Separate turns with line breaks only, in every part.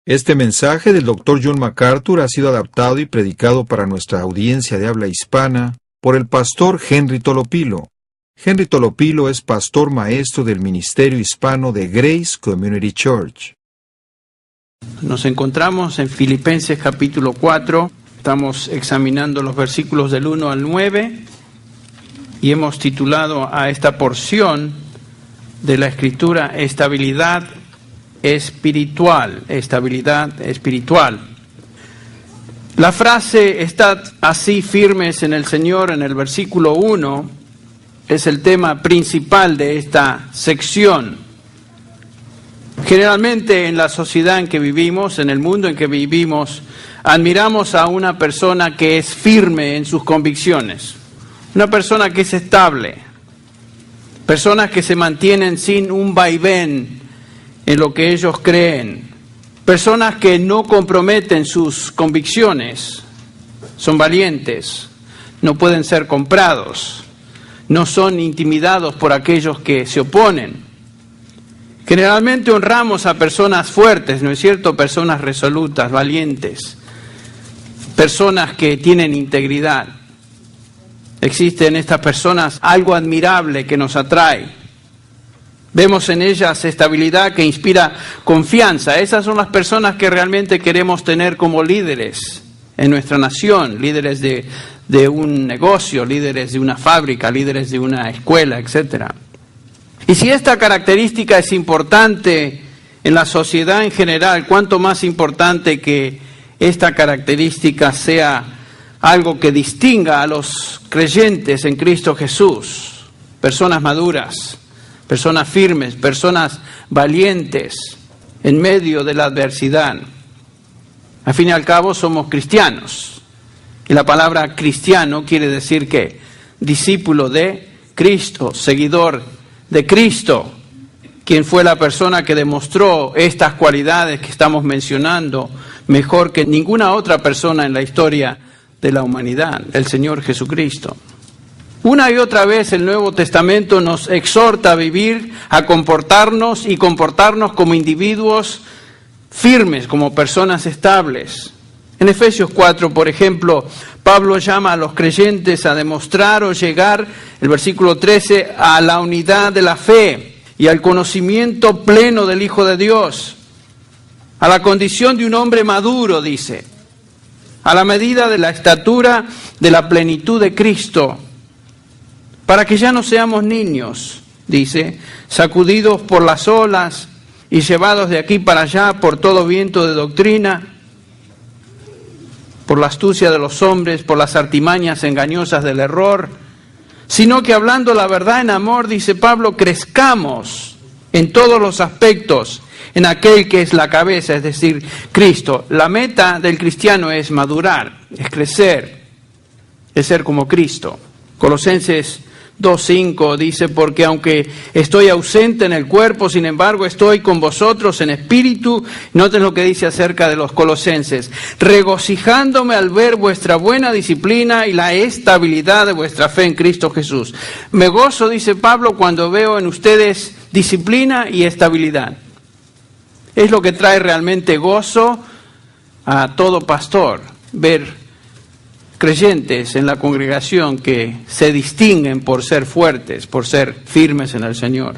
Este mensaje del Dr. John MacArthur ha sido adaptado y predicado para nuestra audiencia de habla hispana por el pastor Henry Tolopilo. Henry Tolopilo es pastor maestro del Ministerio Hispano de Grace Community Church.
Nos encontramos en Filipenses capítulo 4, estamos examinando los versículos del 1 al 9 y hemos titulado a esta porción de la Escritura Estabilidad Espiritual. Estabilidad espiritual. La frase "estad así firmes en el Señor" en el versículo 1 es el tema principal de esta sección. Generalmente en la sociedad en que vivimos, en el mundo en que vivimos, admiramos a una persona que es firme en sus convicciones, una persona que es estable, personas que se mantienen sin un vaivén en lo que ellos creen, personas que no comprometen sus convicciones, son valientes, no pueden ser comprados, no son intimidados por aquellos que se oponen. Generalmente honramos a personas fuertes, ¿no es cierto? Personas resolutas, valientes, personas que tienen integridad. Existe en estas personas algo admirable que nos atrae. Vemos en ellas estabilidad que inspira confianza. Esas son las personas que realmente queremos tener como líderes en nuestra nación, líderes de un negocio, líderes de una fábrica, líderes de una escuela, etcétera. Y si esta característica es importante en la sociedad en general, cuánto más importante que esta característica sea algo que distinga a los creyentes en Cristo Jesús, personas maduras, personas firmes, personas valientes en medio de la adversidad. Al fin y al cabo somos cristianos. Y la palabra cristiano quiere decir que discípulo de Cristo, seguidor de Cristo, quien fue la persona que demostró estas cualidades que estamos mencionando mejor que ninguna otra persona en la historia de la humanidad, el Señor Jesucristo. Una y otra vez el Nuevo Testamento nos exhorta a vivir, a comportarnos y comportarnos como individuos firmes, como personas estables. En Efesios 4, por ejemplo, Pablo llama a los creyentes a demostrar o llegar, el versículo 13, a la unidad de la fe y al conocimiento pleno del Hijo de Dios, a la condición de un hombre maduro, dice, a la medida de la estatura de la plenitud de Cristo, para que ya no seamos niños, dice, sacudidos por las olas y llevados de aquí para allá por todo viento de doctrina, por la astucia de los hombres, por las artimañas engañosas del error, sino que hablando la verdad en amor, dice Pablo, crezcamos en todos los aspectos en aquel que es la cabeza, es decir, Cristo. La meta del cristiano es madurar, es crecer, es ser como Cristo. Colosenses 2:5 dice, porque aunque estoy ausente en el cuerpo, sin embargo estoy con vosotros en espíritu. Noten lo que dice acerca de los colosenses, regocijándome al ver vuestra buena disciplina y la estabilidad de vuestra fe en Cristo Jesús. Me gozo, dice Pablo, cuando veo en ustedes disciplina y estabilidad. Es lo que trae realmente gozo a todo pastor, ver creyentes en la congregación que se distinguen por ser fuertes, por ser firmes en el Señor.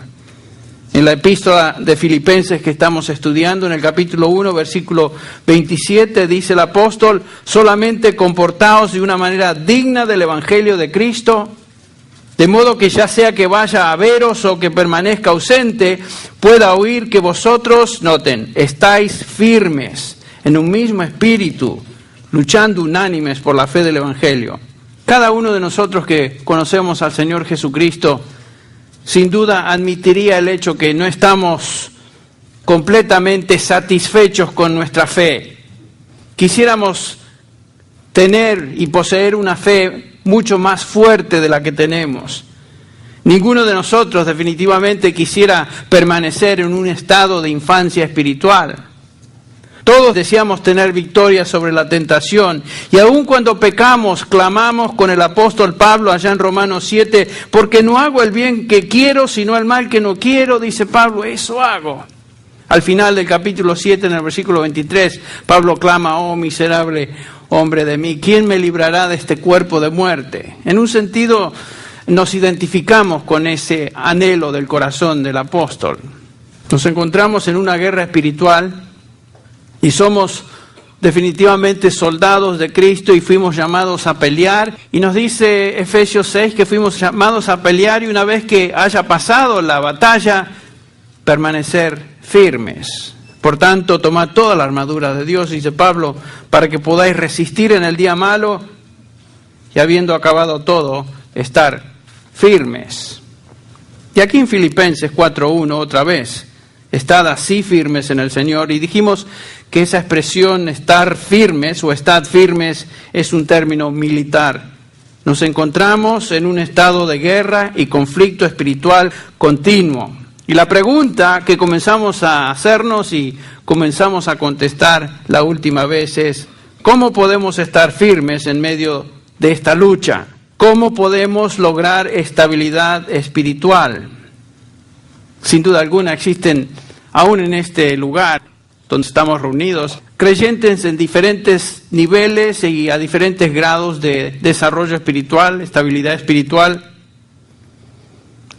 En la epístola de Filipenses que estamos estudiando, en el capítulo 1, versículo 27, dice el apóstol, solamente comportaos de una manera digna del Evangelio de Cristo, de modo que ya sea que vaya a veros o que permanezca ausente, pueda oír que vosotros, noten, estáis firmes en un mismo espíritu, luchando unánimes por la fe del Evangelio. Cada uno de nosotros que conocemos al Señor Jesucristo, sin duda admitiría el hecho que no estamos completamente satisfechos con nuestra fe. Quisiéramos tener y poseer una fe mucho más fuerte de la que tenemos. Ninguno de nosotros definitivamente quisiera permanecer en un estado de infancia espiritual. Todos deseamos tener victoria sobre la tentación y aun cuando pecamos, clamamos con el apóstol Pablo allá en Romanos 7, porque no hago el bien que quiero, sino el mal que no quiero, dice Pablo, eso hago. Al final del capítulo 7, en el versículo 23, Pablo clama: oh miserable hombre de mí, ¿quién me librará de este cuerpo de muerte? En un sentido, nos identificamos con ese anhelo del corazón del apóstol. Nos encontramos en una guerra espiritual y somos definitivamente soldados de Cristo y fuimos llamados a pelear. Y nos dice Efesios 6 que fuimos llamados a pelear y una vez que haya pasado la batalla, permanecer firmes. Por tanto, tomad toda la armadura de Dios, dice Pablo, para que podáis resistir en el día malo y habiendo acabado todo, estar firmes. Y aquí en Filipenses 4:1 otra vez, estad así firmes en el Señor. Y dijimos que esa expresión estar firmes o estad firmes es un término militar. Nos encontramos en un estado de guerra y conflicto espiritual continuo. Y la pregunta que comenzamos a hacernos y comenzamos a contestar la última vez es: ¿cómo podemos estar firmes en medio de esta lucha? ¿Cómo podemos lograr estabilidad espiritual? Sin duda alguna existen, aún en este lugar donde estamos reunidos, creyentes en diferentes niveles y a diferentes grados de desarrollo espiritual, estabilidad espiritual.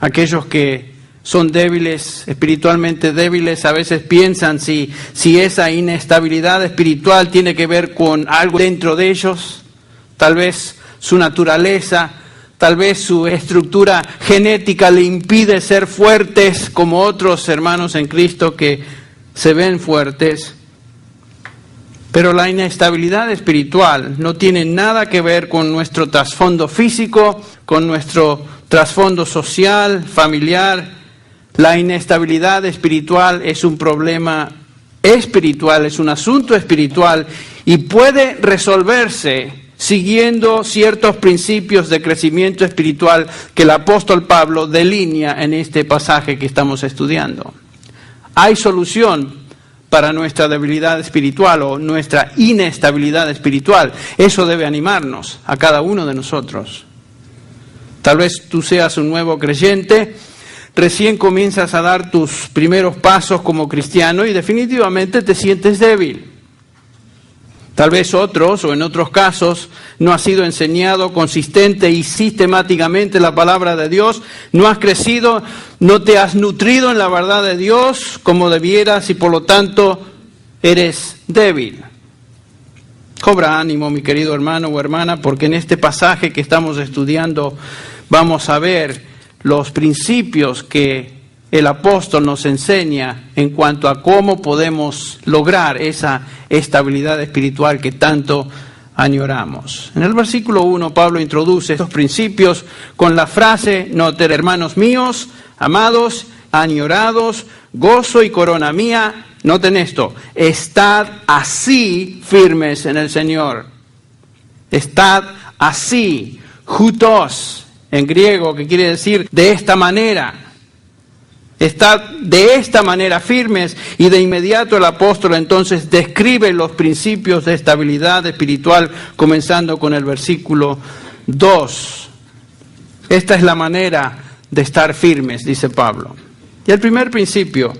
Aquellos que son débiles, espiritualmente débiles, a veces piensan si esa inestabilidad espiritual tiene que ver con algo dentro de ellos, tal vez su naturaleza, tal vez su estructura genética le impide ser fuertes como otros hermanos en Cristo que se ven fuertes. Pero la inestabilidad espiritual no tiene nada que ver con nuestro trasfondo físico, con nuestro trasfondo social, familiar. La inestabilidad espiritual es un problema espiritual, es un asunto espiritual y puede resolverse siguiendo ciertos principios de crecimiento espiritual que el apóstol Pablo delinea en este pasaje que estamos estudiando. Hay solución para nuestra debilidad espiritual o nuestra inestabilidad espiritual. Eso debe animarnos a cada uno de nosotros. Tal vez tú seas un nuevo creyente, recién comienzas a dar tus primeros pasos como cristiano y definitivamente te sientes débil. Tal vez otros, o en otros casos, no has sido enseñado consistente y sistemáticamente la palabra de Dios, no has crecido, no te has nutrido en la verdad de Dios como debieras y por lo tanto eres débil. Cobra ánimo, mi querido hermano o hermana, porque en este pasaje que estamos estudiando vamos a ver los principios que el apóstol nos enseña en cuanto a cómo podemos lograr esa estabilidad espiritual que tanto añoramos. En el versículo 1, Pablo introduce estos principios con la frase: noten, hermanos míos, amados, añorados, gozo y corona mía. Noten esto: estad así firmes en el Señor. Estad así, jutos, en griego, que quiere decir de esta manera. Estad de esta manera firmes, y de inmediato el apóstol entonces describe los principios de estabilidad espiritual, comenzando con el versículo 2. Esta es la manera de estar firmes, dice Pablo. Y el primer principio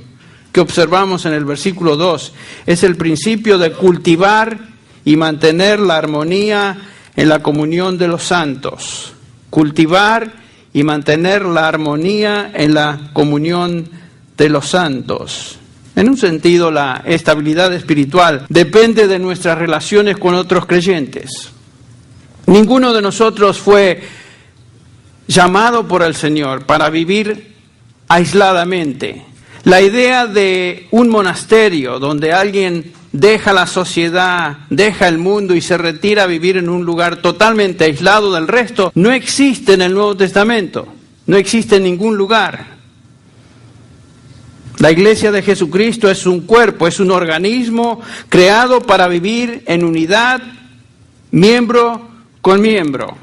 que observamos en el versículo 2 es el principio de cultivar y mantener la armonía en la comunión de los santos. Cultivar y mantener la armonía en la comunión de los santos. En un sentido, la estabilidad espiritual depende de nuestras relaciones con otros creyentes. Ninguno de nosotros fue llamado por el Señor para vivir aisladamente. La idea de un monasterio donde alguien deja la sociedad, deja el mundo y se retira a vivir en un lugar totalmente aislado del resto, no existe en el Nuevo Testamento, no existe en ningún lugar. La Iglesia de Jesucristo es un cuerpo, es un organismo creado para vivir en unidad, miembro con miembro.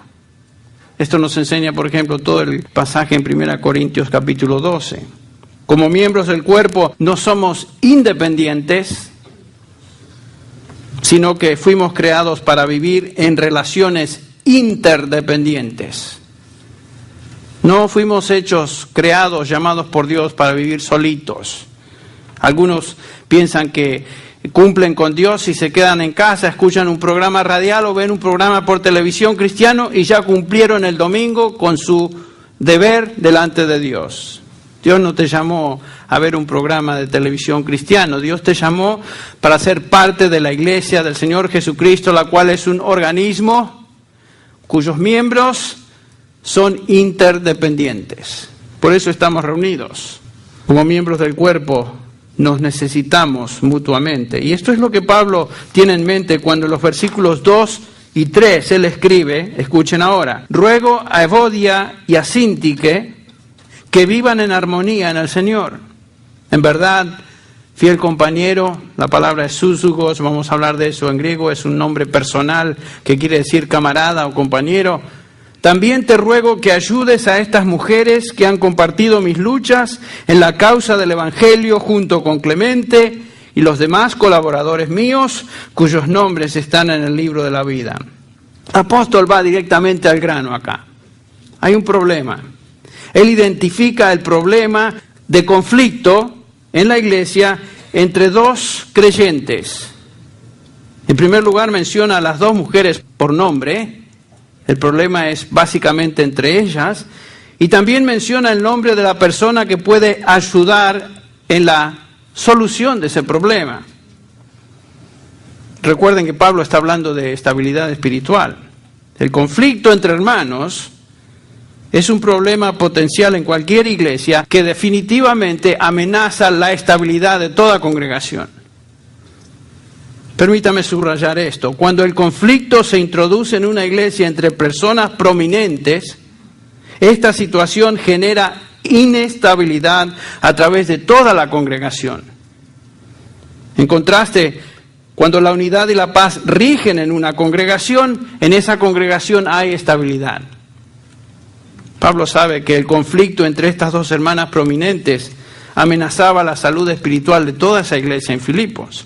Esto nos enseña, por ejemplo, todo el pasaje en 1 Corintios capítulo 12. Como miembros del cuerpo no somos independientes, sino que fuimos creados para vivir en relaciones interdependientes. No fuimos creados, llamados por Dios para vivir solitos. Algunos piensan que cumplen con Dios y se quedan en casa, escuchan un programa radial o ven un programa por televisión cristiano y ya cumplieron el domingo con su deber delante de Dios. Dios no te llamó a ver un programa de televisión cristiano. Dios te llamó para ser parte de la iglesia del Señor Jesucristo, la cual es un organismo cuyos miembros son interdependientes. Por eso estamos reunidos. Como miembros del cuerpo nos necesitamos mutuamente. Y esto es lo que Pablo tiene en mente cuando en los versículos 2 y 3 él escribe, escuchen ahora: ruego a Evodia y a Síntique que vivan en armonía en el Señor. En verdad, fiel compañero, la palabra es súsugos, vamos a hablar de eso en griego, es un nombre personal que quiere decir camarada o compañero. También te ruego que ayudes a estas mujeres que han compartido mis luchas en la causa del Evangelio junto con Clemente y los demás colaboradores míos, cuyos nombres están en el libro de la vida. El apóstol va directamente al grano acá. Hay un problema. Él identifica el problema de conflicto en la iglesia entre dos creyentes. En primer lugar menciona a las dos mujeres por nombre. El problema es básicamente entre ellas. Y también menciona el nombre de la persona que puede ayudar en la solución de ese problema. Recuerden que Pablo está hablando de estabilidad espiritual. El conflicto entre hermanos es un problema potencial en cualquier iglesia que definitivamente amenaza la estabilidad de toda congregación. Permítame subrayar esto. Cuando el conflicto se introduce en una iglesia entre personas prominentes, esta situación genera inestabilidad a través de toda la congregación. En contraste, cuando la unidad y la paz rigen en una congregación, en esa congregación hay estabilidad. Pablo sabe que el conflicto entre estas dos hermanas prominentes amenazaba la salud espiritual de toda esa iglesia en Filipos.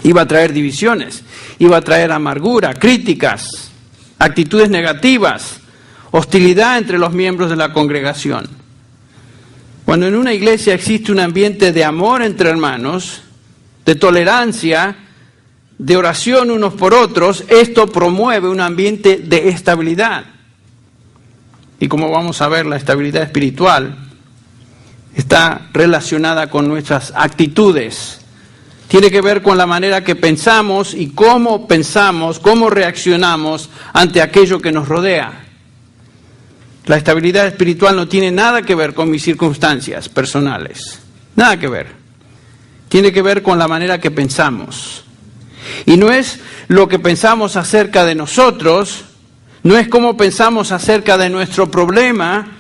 Iba a traer divisiones, iba a traer amargura, críticas, actitudes negativas, hostilidad entre los miembros de la congregación. Cuando en una iglesia existe un ambiente de amor entre hermanos, de tolerancia, de oración unos por otros, esto promueve un ambiente de estabilidad. Y como vamos a ver, la estabilidad espiritual está relacionada con nuestras actitudes. Tiene que ver con la manera que pensamos y cómo pensamos, cómo reaccionamos ante aquello que nos rodea. La estabilidad espiritual no tiene nada que ver con mis circunstancias personales. Nada que ver. Tiene que ver con la manera que pensamos. Y no es lo que pensamos acerca de nosotros, no es cómo pensamos acerca de nuestro problema.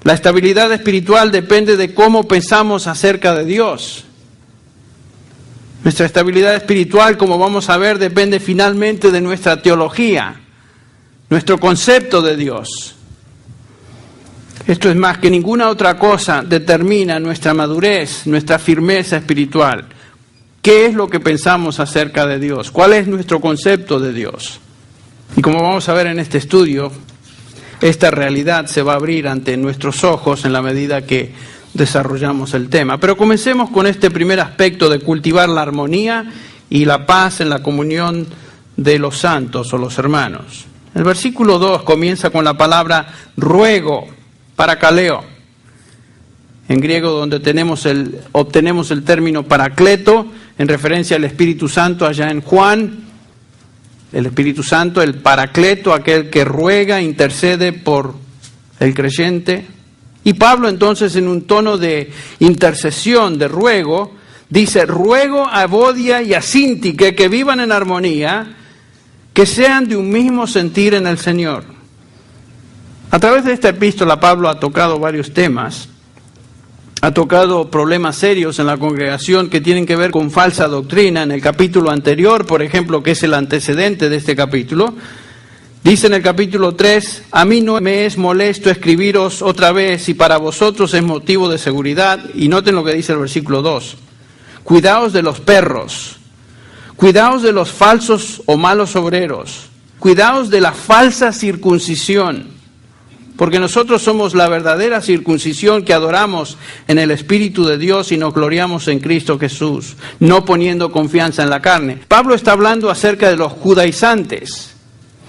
La estabilidad espiritual depende de cómo pensamos acerca de Dios. Nuestra estabilidad espiritual, como vamos a ver, depende finalmente de nuestra teología, nuestro concepto de Dios. Esto es más que ninguna otra cosa, determina nuestra madurez, nuestra firmeza espiritual. ¿Qué es lo que pensamos acerca de Dios? ¿Cuál es nuestro concepto de Dios? Y como vamos a ver en este estudio, esta realidad se va a abrir ante nuestros ojos en la medida que desarrollamos el tema. Pero comencemos con este primer aspecto de cultivar la armonía y la paz en la comunión de los santos o los hermanos. El versículo 2 comienza con la palabra ruego, parakaleo. En griego, donde obtenemos el término paracleto, en referencia al Espíritu Santo allá en Juan. El Espíritu Santo, el paracleto, aquel que ruega, intercede por el creyente. Y Pablo entonces, en un tono de intercesión, de ruego, dice: ruego a Evodia y a Síntique que vivan en armonía, que sean de un mismo sentir en el Señor. A través de esta epístola Pablo ha tocado varios temas. Ha tocado problemas serios en la congregación que tienen que ver con falsa doctrina. En el capítulo anterior, por ejemplo, que es el antecedente de este capítulo, dice en el capítulo 3, a mí no me es molesto escribiros otra vez y para vosotros es motivo de seguridad. Y noten lo que dice el versículo 2. Cuidaos de los perros, cuidaos de los falsos o malos obreros, cuidaos de la falsa circuncisión. Porque nosotros somos la verdadera circuncisión que adoramos en el Espíritu de Dios y nos gloriamos en Cristo Jesús, no poniendo confianza en la carne. Pablo está hablando acerca de los judaizantes,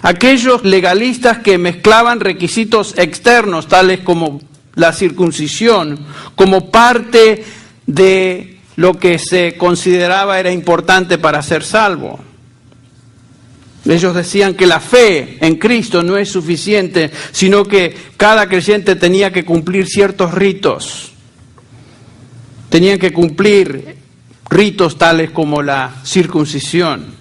aquellos legalistas que mezclaban requisitos externos, tales como la circuncisión, como parte de lo que se consideraba era importante para ser salvo. Ellos decían que la fe en Cristo no es suficiente, sino que cada creyente tenía que cumplir ciertos ritos. Tenían que cumplir ritos tales como la circuncisión.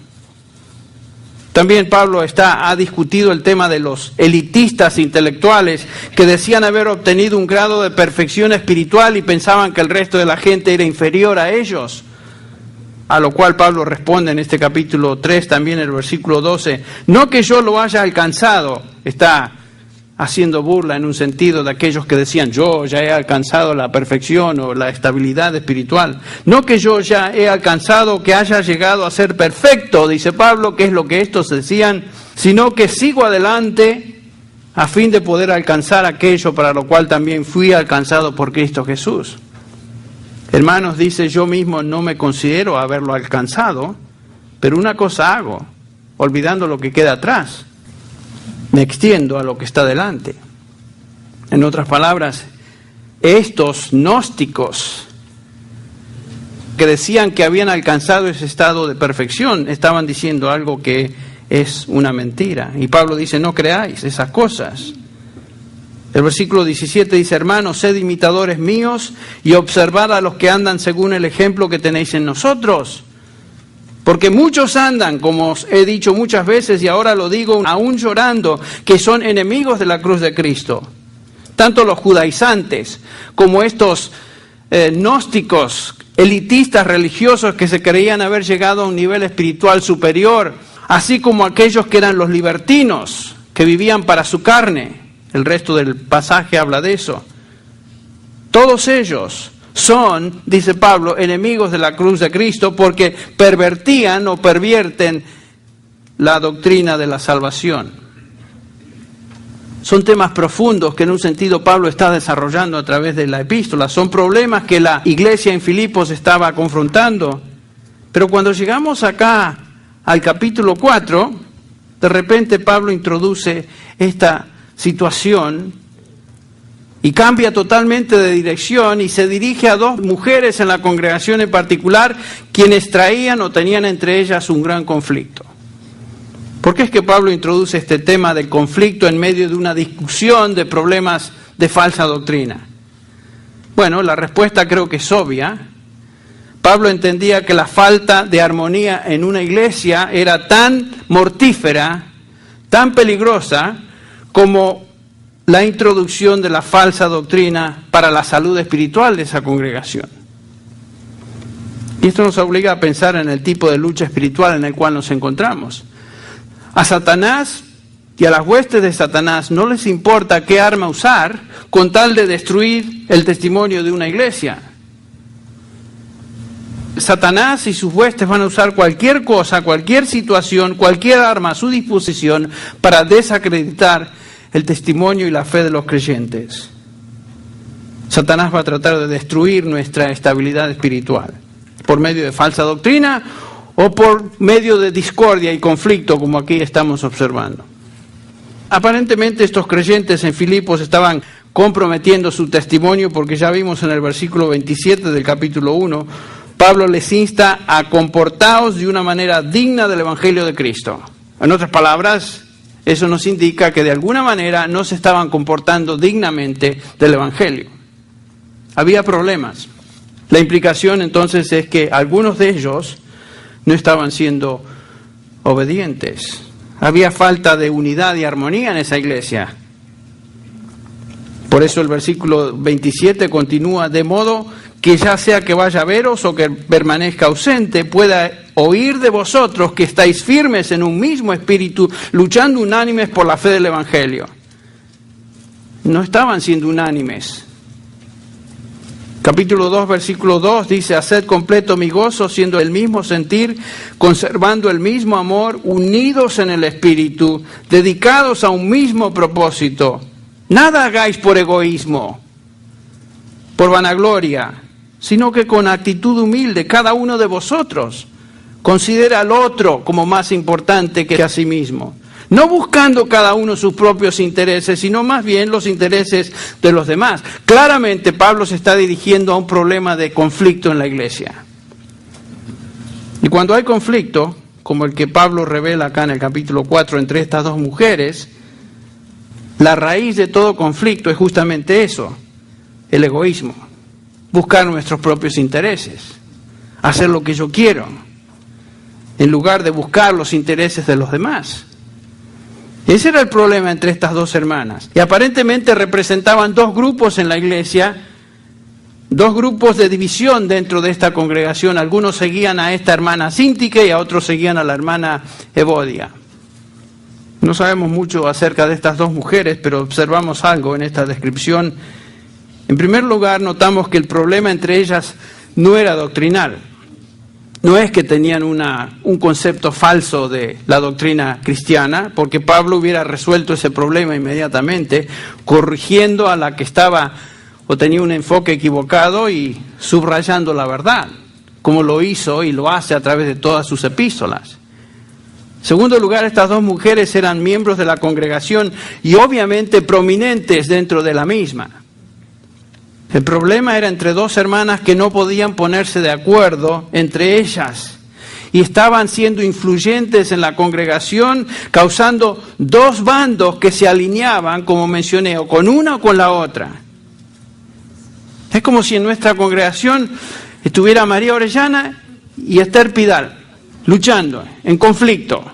También Pablo ha discutido el tema de los elitistas intelectuales que decían haber obtenido un grado de perfección espiritual y pensaban que el resto de la gente era inferior a ellos. A lo cual Pablo responde en este capítulo 3, también en el versículo 12, no que yo lo haya alcanzado, está haciendo burla en un sentido de aquellos que decían, yo ya he alcanzado la perfección o la estabilidad espiritual, no que yo ya he alcanzado, que haya llegado a ser perfecto, dice Pablo, que es lo que estos decían, sino que sigo adelante a fin de poder alcanzar aquello para lo cual también fui alcanzado por Cristo Jesús. Hermanos, dice, yo mismo no me considero haberlo alcanzado, pero una cosa hago, olvidando lo que queda atrás, me extiendo a lo que está delante. En otras palabras, estos gnósticos que decían que habían alcanzado ese estado de perfección, estaban diciendo algo que es una mentira. Y Pablo dice, no creáis esas cosas. El versículo 17 dice, hermanos, sed imitadores míos y observad a los que andan según el ejemplo que tenéis en nosotros. Porque muchos andan, como os he dicho muchas veces y ahora lo digo aún llorando, que son enemigos de la cruz de Cristo. Tanto los judaizantes como estos gnósticos, elitistas religiosos que se creían haber llegado a un nivel espiritual superior, así como aquellos que eran los libertinos, que vivían para su carne. El resto del pasaje habla de eso. Todos ellos son, dice Pablo, enemigos de la cruz de Cristo porque pervertían o pervierten la doctrina de la salvación. Son temas profundos que en un sentido Pablo está desarrollando a través de la epístola. Son problemas que la iglesia en Filipos estaba confrontando. Pero cuando llegamos acá al capítulo 4, de repente Pablo introduce esta situación y cambia totalmente de dirección y se dirige a dos mujeres en la congregación en particular, quienes traían o tenían entre ellas un gran conflicto. ¿Por qué es que Pablo introduce este tema del conflicto en medio de una discusión de problemas de falsa doctrina? Bueno, la respuesta creo que es obvia. Pablo entendía que la falta de armonía en una iglesia era tan mortífera, tan peligrosa, como la introducción de la falsa doctrina para la salud espiritual de esa congregación. Y esto nos obliga a pensar en el tipo de lucha espiritual en el cual nos encontramos. A Satanás y a las huestes de Satanás no les importa qué arma usar con tal de destruir el testimonio de una iglesia. Satanás y sus huestes van a usar cualquier cosa, cualquier situación, cualquier arma a su disposición para desacreditar el testimonio y la fe de los creyentes. Satanás va a tratar de destruir nuestra estabilidad espiritual por medio de falsa doctrina o por medio de discordia y conflicto, como aquí estamos observando. Aparentemente estos creyentes en Filipos estaban comprometiendo su testimonio porque ya vimos en el versículo 27 del capítulo 1, Pablo les insta a comportaos de una manera digna del Evangelio de Cristo. En otras palabras, eso nos indica que de alguna manera no se estaban comportando dignamente del Evangelio. Había problemas. La implicación entonces es que algunos de ellos no estaban siendo obedientes. Había falta de unidad y armonía en esa iglesia. Por eso el versículo 27 continúa, de modo que ya sea que vaya a veros o que permanezca ausente, pueda oír de vosotros que estáis firmes en un mismo espíritu, luchando unánimes por la fe del Evangelio. No estaban siendo unánimes. Capítulo 2, versículo 2 dice, haced completo mi gozo, siendo el mismo sentir, conservando el mismo amor, unidos en el espíritu, dedicados a un mismo propósito. Nada hagáis por egoísmo, por vanagloria, sino que con actitud humilde cada uno de vosotros considera al otro como más importante que a sí mismo, no buscando cada uno sus propios intereses, sino más bien los intereses de los demás. Claramente Pablo se está dirigiendo a un problema de conflicto en la iglesia. Y cuando hay conflicto, como el que Pablo revela acá en el capítulo 4 entre estas dos mujeres, la raíz de todo conflicto es justamente eso, el egoísmo, buscar nuestros propios intereses, hacer lo que yo quiero, en lugar de buscar los intereses de los demás. Ese era el problema entre estas dos hermanas. Y aparentemente representaban dos grupos en la iglesia, dos grupos de división dentro de esta congregación. Algunos seguían a esta hermana Síntique y a otros seguían a la hermana Evodia. No sabemos mucho acerca de estas dos mujeres, pero observamos algo en esta descripción. En primer lugar, notamos que el problema entre ellas no era doctrinal. No es que tenían un concepto falso de la doctrina cristiana, porque Pablo hubiera resuelto ese problema inmediatamente, corrigiendo a la que estaba o tenía un enfoque equivocado y subrayando la verdad, como lo hizo y lo hace a través de todas sus epístolas. En segundo lugar, estas dos mujeres eran miembros de la congregación y obviamente prominentes dentro de la misma. El problema era entre dos hermanas que no podían ponerse de acuerdo entre ellas y estaban siendo influyentes en la congregación, causando dos bandos que se alineaban, como mencioné, o con una o con la otra. Es como si en nuestra congregación estuviera María Orellana y Esther Pidal, luchando, en conflicto.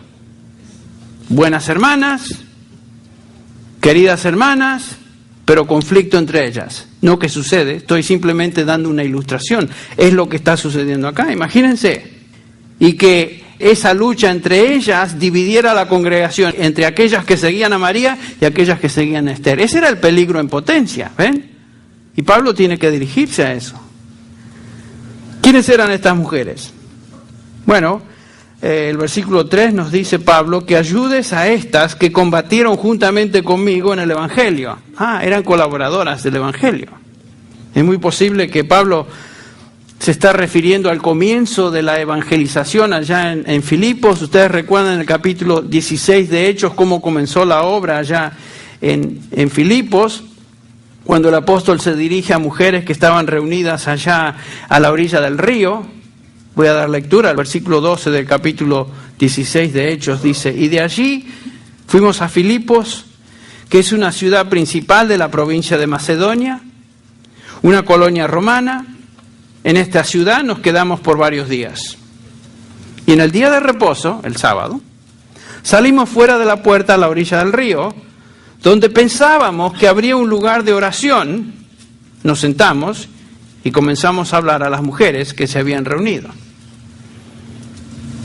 Buenas hermanas, queridas hermanas, pero conflicto entre ellas. No que sucede, estoy simplemente dando una ilustración. Es lo que está sucediendo acá, imagínense. Y que esa lucha entre ellas dividiera la congregación entre aquellas que seguían a María y aquellas que seguían a Esther. Ese era el peligro en potencia, ¿ven? Y Pablo tiene que dirigirse a eso. ¿Quiénes eran estas mujeres? Bueno, el versículo 3 nos dice Pablo que ayudes a estas que combatieron juntamente conmigo en el Evangelio. Eran colaboradoras del Evangelio. Es muy posible que Pablo se está refiriendo al comienzo de la evangelización allá en Filipos. Ustedes recuerdan en el capítulo 16 de Hechos cómo comenzó la obra allá en Filipos, cuando el apóstol se dirige a mujeres que estaban reunidas allá a la orilla del río. Voy a dar lectura al versículo 12 del capítulo 16 de Hechos. Dice: y de allí fuimos a Filipos, que es una ciudad principal de la provincia de Macedonia, una colonia romana. En esta ciudad nos quedamos por varios días. Y en el día de reposo, el sábado, salimos fuera de la puerta a la orilla del río, donde pensábamos que habría un lugar de oración. Nos sentamos y comenzamos a hablar a las mujeres que se habían reunido.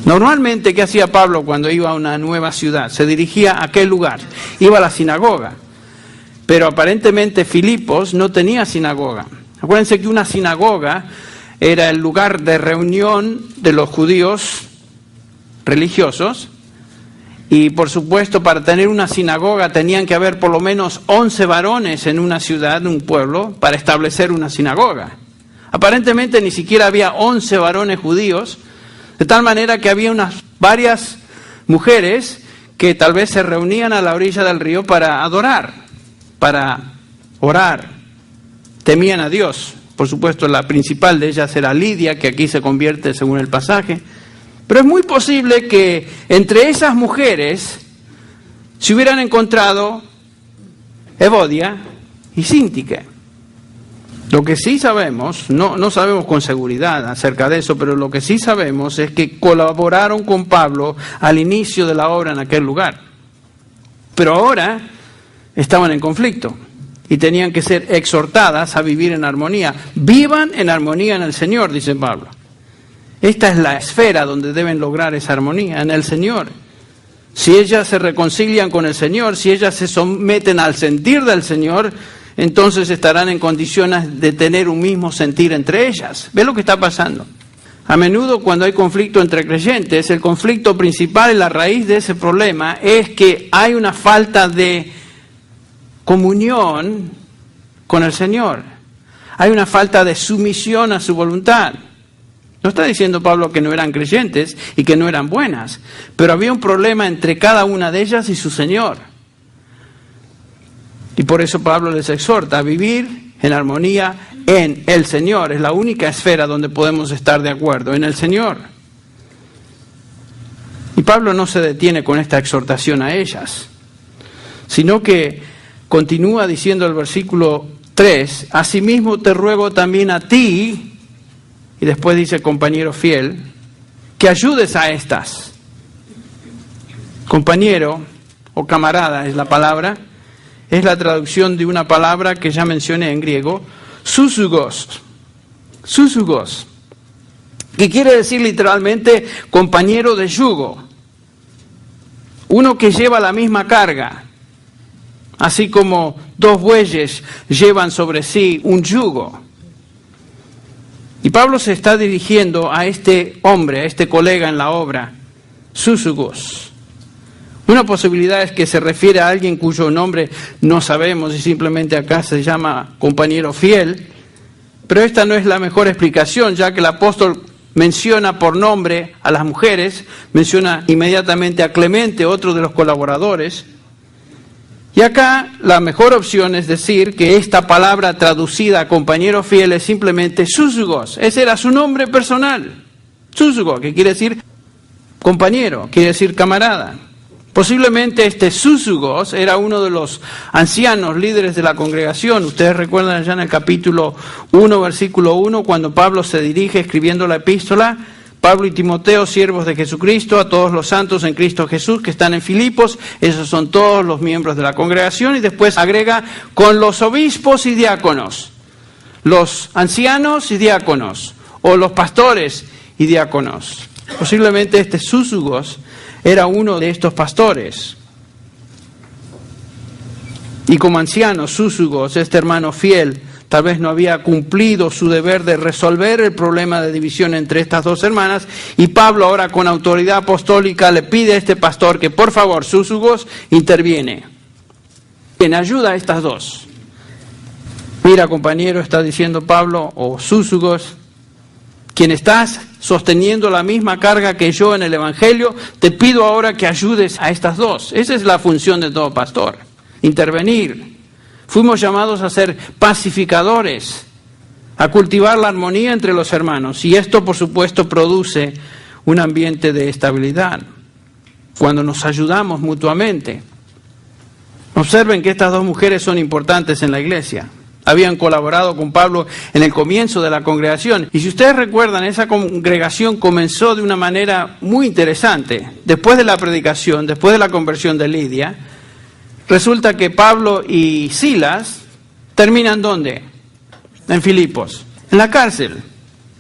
Normalmente, ¿qué hacía Pablo cuando iba a una nueva ciudad? Se dirigía a aquel lugar, iba a la sinagoga. Pero aparentemente Filipos no tenía sinagoga. Acuérdense que una sinagoga era el lugar de reunión de los judíos religiosos. Y por supuesto, para tener una sinagoga tenían que haber por lo menos 11 varones en una ciudad, un pueblo, para establecer una sinagoga. Aparentemente ni siquiera había 11 varones judíos, de tal manera que había varias mujeres que tal vez se reunían a la orilla del río para adorar, para orar. Temían a Dios. Por supuesto, la principal de ellas era Lidia, que aquí se convierte según el pasaje. Pero es muy posible que entre esas mujeres se hubieran encontrado Evodia y Síntique. Lo que sí sabemos, no sabemos con seguridad acerca de eso, pero lo que sí sabemos es que colaboraron con Pablo al inicio de la obra en aquel lugar. Pero ahora estaban en conflicto y tenían que ser exhortadas a vivir en armonía. Vivan en armonía en el Señor, dice Pablo. Esta es la esfera donde deben lograr esa armonía, en el Señor. Si ellas se reconcilian con el Señor, si ellas se someten al sentir del Señor, entonces estarán en condiciones de tener un mismo sentir entre ellas. ¿Ve lo que está pasando? A menudo cuando hay conflicto entre creyentes, el conflicto principal y la raíz de ese problema es que hay una falta de comunión con el Señor. Hay una falta de sumisión a su voluntad. No está diciendo Pablo que no eran creyentes y que no eran buenas, pero había un problema entre cada una de ellas y su Señor. Y por eso Pablo les exhorta a vivir en armonía en el Señor. Es la única esfera donde podemos estar de acuerdo, en el Señor. Y Pablo no se detiene con esta exhortación a ellas, sino que continúa diciendo el versículo 3, asimismo te ruego también a ti, y después dice compañero fiel, que ayudes a estas. Compañero o camarada es la palabra, es la traducción de una palabra que ya mencioné en griego, susugos, que quiere decir literalmente compañero de yugo, uno que lleva la misma carga, así como dos bueyes llevan sobre sí un yugo. Y Pablo se está dirigiendo a este hombre, a este colega en la obra, susugos. Una posibilidad es que se refiere a alguien cuyo nombre no sabemos y simplemente acá se llama compañero fiel, pero esta no es la mejor explicación, ya que el apóstol menciona por nombre a las mujeres, menciona inmediatamente a Clemente, otro de los colaboradores. Y acá la mejor opción es decir que esta palabra traducida a compañero fiel es simplemente susugos. Ese era su nombre personal, susugo, que quiere decir compañero, quiere decir camarada. Posiblemente este susugos era uno de los ancianos líderes de la congregación. Ustedes recuerdan ya en el capítulo 1, versículo 1, cuando Pablo se dirige escribiendo la epístola, Pablo y Timoteo, siervos de Jesucristo, a todos los santos en Cristo Jesús que están en Filipos, esos son todos los miembros de la congregación, y después agrega con los obispos y diáconos, los ancianos y diáconos, o los pastores y diáconos. Posiblemente este susugos era uno de estos pastores. Y como anciano, susugos, este hermano fiel, tal vez no había cumplido su deber de resolver el problema de división entre estas dos hermanas, y Pablo ahora con autoridad apostólica le pide a este pastor que por favor, susugos, interviene. En ayuda a estas dos. Mira, compañero, está diciendo Pablo, o susugos, quien estás sosteniendo la misma carga que yo en el Evangelio, te pido ahora que ayudes a estas dos. Esa es la función de todo pastor, intervenir. Fuimos llamados a ser pacificadores, a cultivar la armonía entre los hermanos, y esto por supuesto produce un ambiente de estabilidad, cuando nos ayudamos mutuamente. Observen que estas dos mujeres son importantes en la iglesia. Habían colaborado con Pablo en el comienzo de la congregación. Y si ustedes recuerdan, esa congregación comenzó de una manera muy interesante. Después de la predicación, después de la conversión de Lidia, resulta que Pablo y Silas terminan ¿dónde? En Filipos, en la cárcel.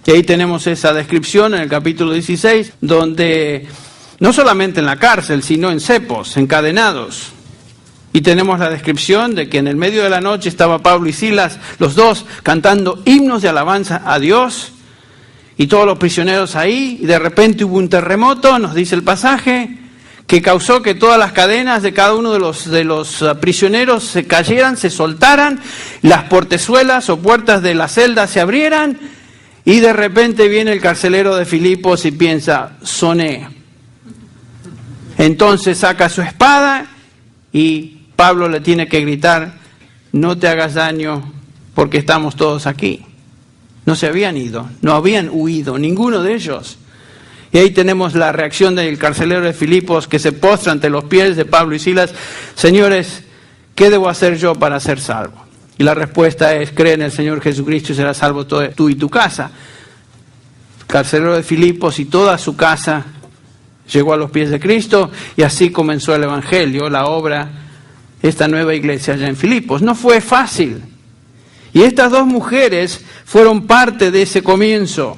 Y ahí tenemos esa descripción en el capítulo 16, donde no solamente en la cárcel, sino en cepos, encadenados. Y tenemos la descripción de que en el medio de la noche estaba Pablo y Silas, los dos, cantando himnos de alabanza a Dios, y todos los prisioneros ahí, y de repente hubo un terremoto, nos dice el pasaje, que causó que todas las cadenas de cada uno de los prisioneros se cayeran, se soltaran, las portezuelas o puertas de la celda se abrieran, y de repente viene el carcelero de Filipos y piensa, soné. Entonces saca su espada y Pablo le tiene que gritar, no te hagas daño porque estamos todos aquí. No se habían ido, no habían huido, ninguno de ellos. Y ahí tenemos la reacción del carcelero de Filipos que se postra ante los pies de Pablo y Silas. Señores, ¿qué debo hacer yo para ser salvo? Y la respuesta es, cree en el Señor Jesucristo y serás salvo tú y tu casa. El carcelero de Filipos y toda su casa llegó a los pies de Cristo, y así comenzó el Evangelio, la obra, esta nueva iglesia allá en Filipos. No fue fácil. Y estas dos mujeres fueron parte de ese comienzo.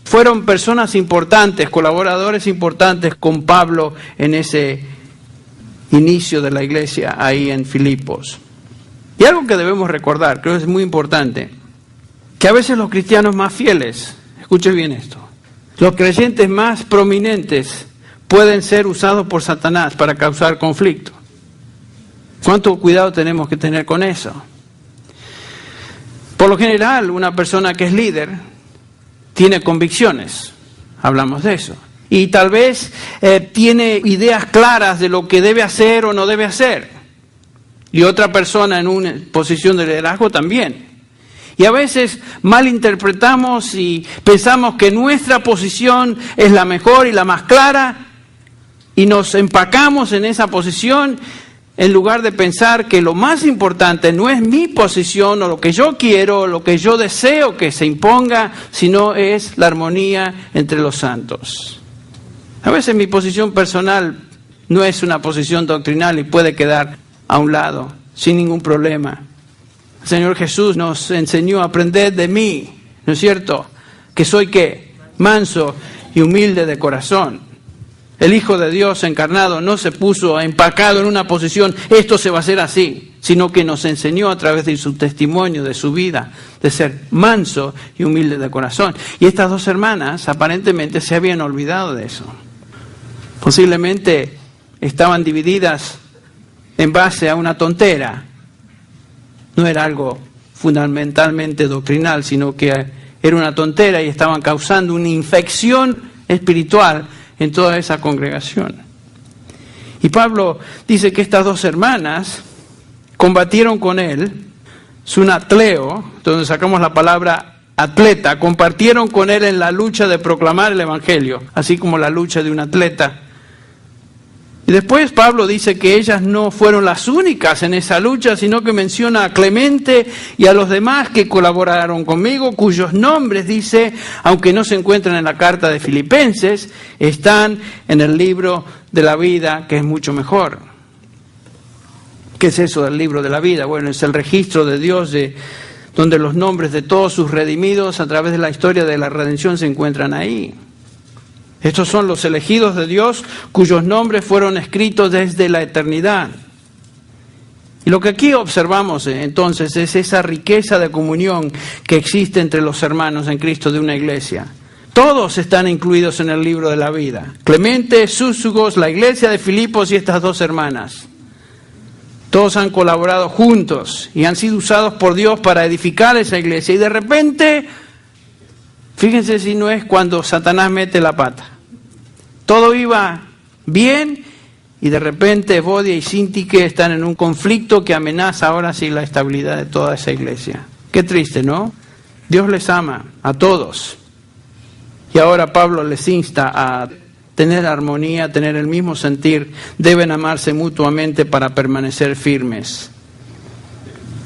Fueron personas importantes, colaboradores importantes con Pablo en ese inicio de la iglesia ahí en Filipos. Y algo que debemos recordar, creo que es muy importante, que a veces los cristianos más fieles, escuchen bien esto, los creyentes más prominentes pueden ser usados por Satanás para causar conflicto. ¿Cuánto cuidado tenemos que tener con eso? Por lo general, una persona que es líder tiene convicciones, hablamos de eso, y tal vez tiene ideas claras de lo que debe hacer o no debe hacer, y otra persona en una posición de liderazgo también. Y a veces malinterpretamos y pensamos que nuestra posición es la mejor y la más clara, y nos empacamos en esa posición en lugar de pensar que lo más importante no es mi posición o lo que yo quiero o lo que yo deseo que se imponga, sino es la armonía entre los santos. A veces mi posición personal no es una posición doctrinal y puede quedar a un lado sin ningún problema. El Señor Jesús nos enseñó a aprender de mí, ¿no es cierto? Que soy ¿qué? Manso y humilde de corazón. El Hijo de Dios encarnado no se puso empacado en una posición, esto se va a hacer así, sino que nos enseñó a través de su testimonio, de su vida, de ser manso y humilde de corazón. Y estas dos hermanas aparentemente se habían olvidado de eso. Posiblemente estaban divididas en base a una tontera. No era algo fundamentalmente doctrinal, sino que era una tontera y estaban causando una infección espiritual en toda esa congregación. Y Pablo dice que estas dos hermanas combatieron con él, sunatleo, donde sacamos la palabra atleta, compartieron con él en la lucha de proclamar el evangelio, así como la lucha de un atleta. Y después Pablo dice que ellas no fueron las únicas en esa lucha, sino que menciona a Clemente y a los demás que colaboraron conmigo, cuyos nombres, dice, aunque no se encuentran en la carta de Filipenses, están en el libro de la vida, que es mucho mejor. ¿Qué es eso del libro de la vida? Bueno, es el registro de Dios donde los nombres de todos sus redimidos a través de la historia de la redención se encuentran ahí. Estos son los elegidos de Dios cuyos nombres fueron escritos desde la eternidad. Y lo que aquí observamos entonces es esa riqueza de comunión que existe entre los hermanos en Cristo de una iglesia. Todos están incluidos en el libro de la vida. Clemente, Súsugos, la iglesia de Filipos y estas dos hermanas. Todos han colaborado juntos y han sido usados por Dios para edificar esa iglesia. Y de repente, fíjense si no es cuando Satanás mete la pata. Todo iba bien y de repente Evodia y Síntique están en un conflicto que amenaza ahora sí la estabilidad de toda esa iglesia. Qué triste, ¿no? Dios les ama a todos. Y ahora Pablo les insta a tener armonía, a tener el mismo sentir. Deben amarse mutuamente para permanecer firmes.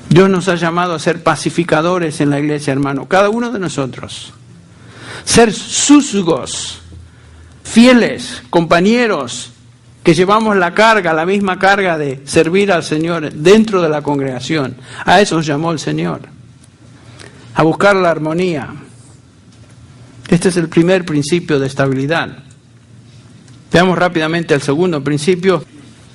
Dios nos ha llamado a ser pacificadores en la iglesia, hermano. Cada uno de nosotros. Ser súsugos, fieles, compañeros, que llevamos la carga, la misma carga de servir al Señor dentro de la congregación. A eso nos llamó el Señor. A buscar la armonía. Este es el primer principio de estabilidad. Veamos rápidamente el segundo principio,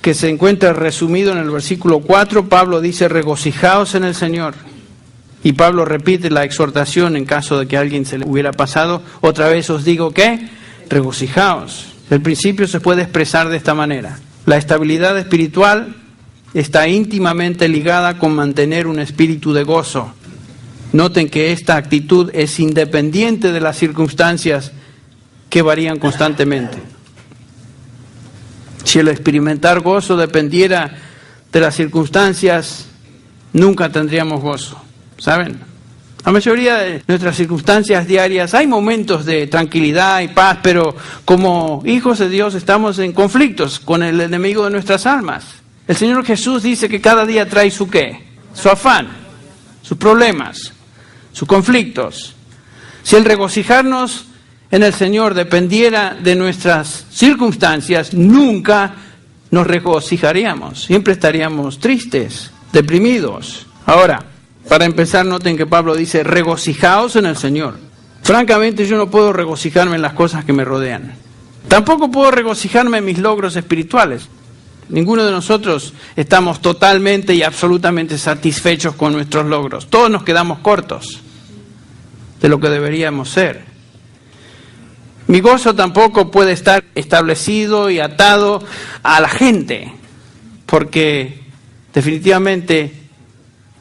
que se encuentra resumido en el versículo 4. Pablo dice, regocijaos en el Señor. Y Pablo repite la exhortación en caso de que a alguien se le hubiera pasado. Otra vez os digo que regocijaos. El principio se puede expresar de esta manera. La estabilidad espiritual está íntimamente ligada con mantener un espíritu de gozo. Noten que esta actitud es independiente de las circunstancias que varían constantemente. Si el experimentar gozo dependiera de las circunstancias, nunca tendríamos gozo. ¿Saben? La mayoría de nuestras circunstancias diarias hay momentos de tranquilidad y paz, pero como hijos de Dios estamos en conflictos con el enemigo de nuestras almas. El Señor Jesús dice que cada día trae su ¿qué? Su afán, sus problemas, sus conflictos. Si el regocijarnos en el Señor dependiera de nuestras circunstancias, nunca nos regocijaríamos. Siempre estaríamos tristes, deprimidos. Ahora, para empezar, noten que Pablo dice, regocijaos en el Señor. Francamente, yo no puedo regocijarme en las cosas que me rodean. Tampoco puedo regocijarme en mis logros espirituales. Ninguno de nosotros estamos totalmente y absolutamente satisfechos con nuestros logros. Todos nos quedamos cortos de lo que deberíamos ser. Mi gozo tampoco puede estar establecido y atado a la gente, porque definitivamente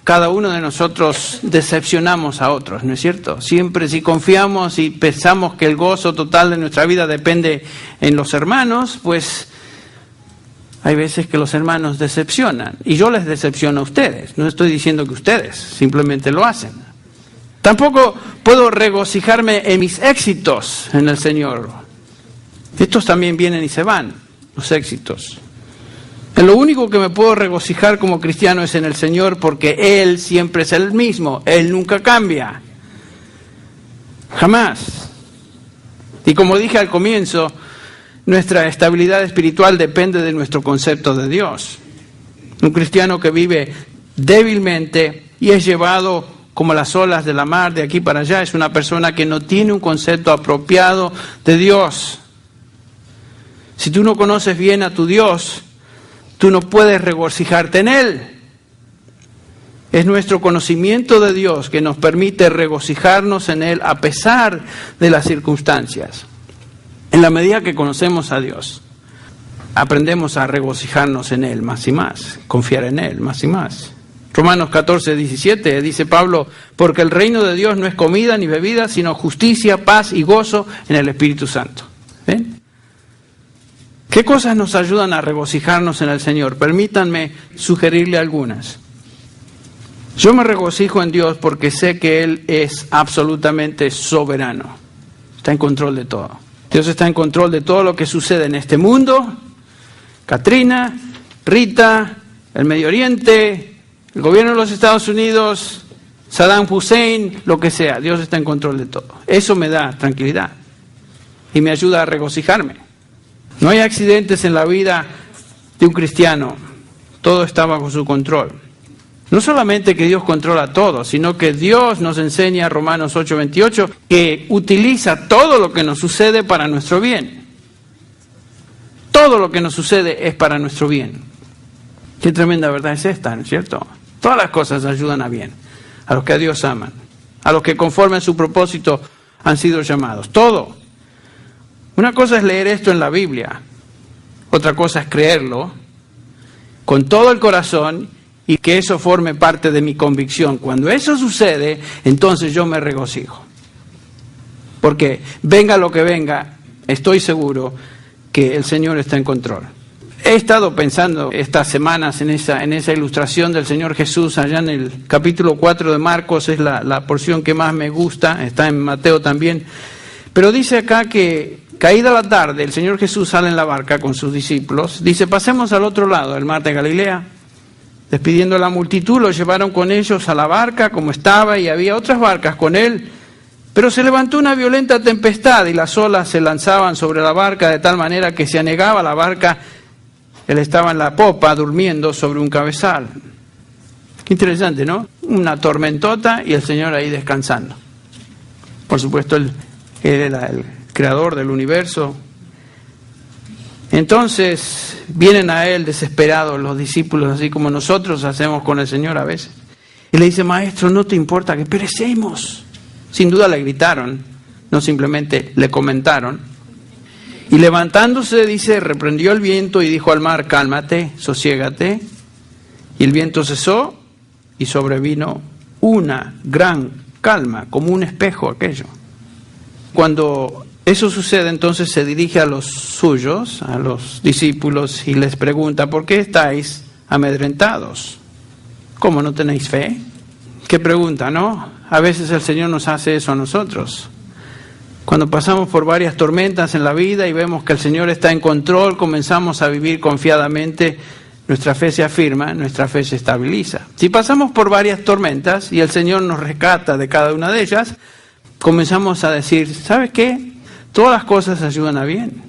cada uno de nosotros decepcionamos a otros, ¿no es cierto? Siempre si confiamos y pensamos que el gozo total de nuestra vida depende en los hermanos, pues hay veces que los hermanos decepcionan. Y yo les decepciono a ustedes. No estoy diciendo que ustedes, simplemente lo hacen. Tampoco puedo regocijarme en mis éxitos en el Señor. Estos también vienen y se van, los éxitos. En lo único que me puedo regocijar como cristiano es en el Señor, porque Él siempre es el mismo. Él nunca cambia. Jamás. Y como dije al comienzo, nuestra estabilidad espiritual depende de nuestro concepto de Dios. Un cristiano que vive débilmente y es llevado como las olas de la mar de aquí para allá es una persona que no tiene un concepto apropiado de Dios. Si tú no conoces bien a tu Dios, tú no puedes regocijarte en Él. Es nuestro conocimiento de Dios que nos permite regocijarnos en Él a pesar de las circunstancias. En la medida que conocemos a Dios, aprendemos a regocijarnos en Él más y más, confiar en Él más y más. Romanos 14:17 dice Pablo, porque el reino de Dios no es comida ni bebida, sino justicia, paz y gozo en el Espíritu Santo. ¿Ven? ¿Qué cosas nos ayudan a regocijarnos en el Señor? Permítanme sugerirle algunas. Yo me regocijo en Dios porque sé que Él es absolutamente soberano. Está en control de todo. Dios está en control de todo lo que sucede en este mundo. Katrina, Rita, el Medio Oriente, el gobierno de los Estados Unidos, Saddam Hussein, lo que sea. Dios está en control de todo. Eso me da tranquilidad y me ayuda a regocijarme. No hay accidentes en la vida de un cristiano. Todo está bajo su control. No solamente que Dios controla todo, sino que Dios nos enseña, Romanos 8:28, que utiliza todo lo que nos sucede para nuestro bien. Todo lo que nos sucede es para nuestro bien. Qué tremenda verdad es esta, ¿no es cierto? Todas las cosas ayudan a bien, a los que a Dios aman, a los que conforme a su propósito han sido llamados. Todo. Una cosa es leer esto en la Biblia, otra cosa es creerlo con todo el corazón y que eso forme parte de mi convicción. Cuando eso sucede, entonces yo me regocijo. Porque venga lo que venga, estoy seguro que el Señor está en control. He estado pensando estas semanas en esa ilustración del Señor Jesús allá en el capítulo 4 de Marcos, es la porción que más me gusta, está en Mateo también. Pero dice acá que caída la tarde, el Señor Jesús sale en la barca con sus discípulos, dice, pasemos al otro lado del mar de Galilea. Despidiendo a la multitud, lo llevaron con ellos a la barca como estaba y había otras barcas con él. Pero se levantó una violenta tempestad y las olas se lanzaban sobre la barca de tal manera que se anegaba la barca. Él estaba en la popa durmiendo sobre un cabezal. Qué interesante, ¿no? Una tormentota y el Señor ahí descansando. Por supuesto, Él era el creador del universo. Entonces vienen a Él desesperados los discípulos, así como nosotros hacemos con el Señor a veces. Y le dice, Maestro, ¿no te importa que perecemos? Sin duda le gritaron, no simplemente le comentaron. Y levantándose, dice, reprendió el viento y dijo al mar, cálmate, sosiégate. Y el viento cesó y sobrevino una gran calma, como un espejo aquello. Cuando eso sucede, entonces se dirige a los suyos, a los discípulos, y les pregunta, ¿por qué estáis amedrentados? ¿Cómo no tenéis fe? ¿Qué pregunta, no? A veces el Señor nos hace eso a nosotros. Cuando pasamos por varias tormentas en la vida y vemos que el Señor está en control, comenzamos a vivir confiadamente, nuestra fe se afirma, nuestra fe se estabiliza. Si pasamos por varias tormentas y el Señor nos rescata de cada una de ellas, comenzamos a decir, ¿sabes qué? Todas las cosas ayudan a bien.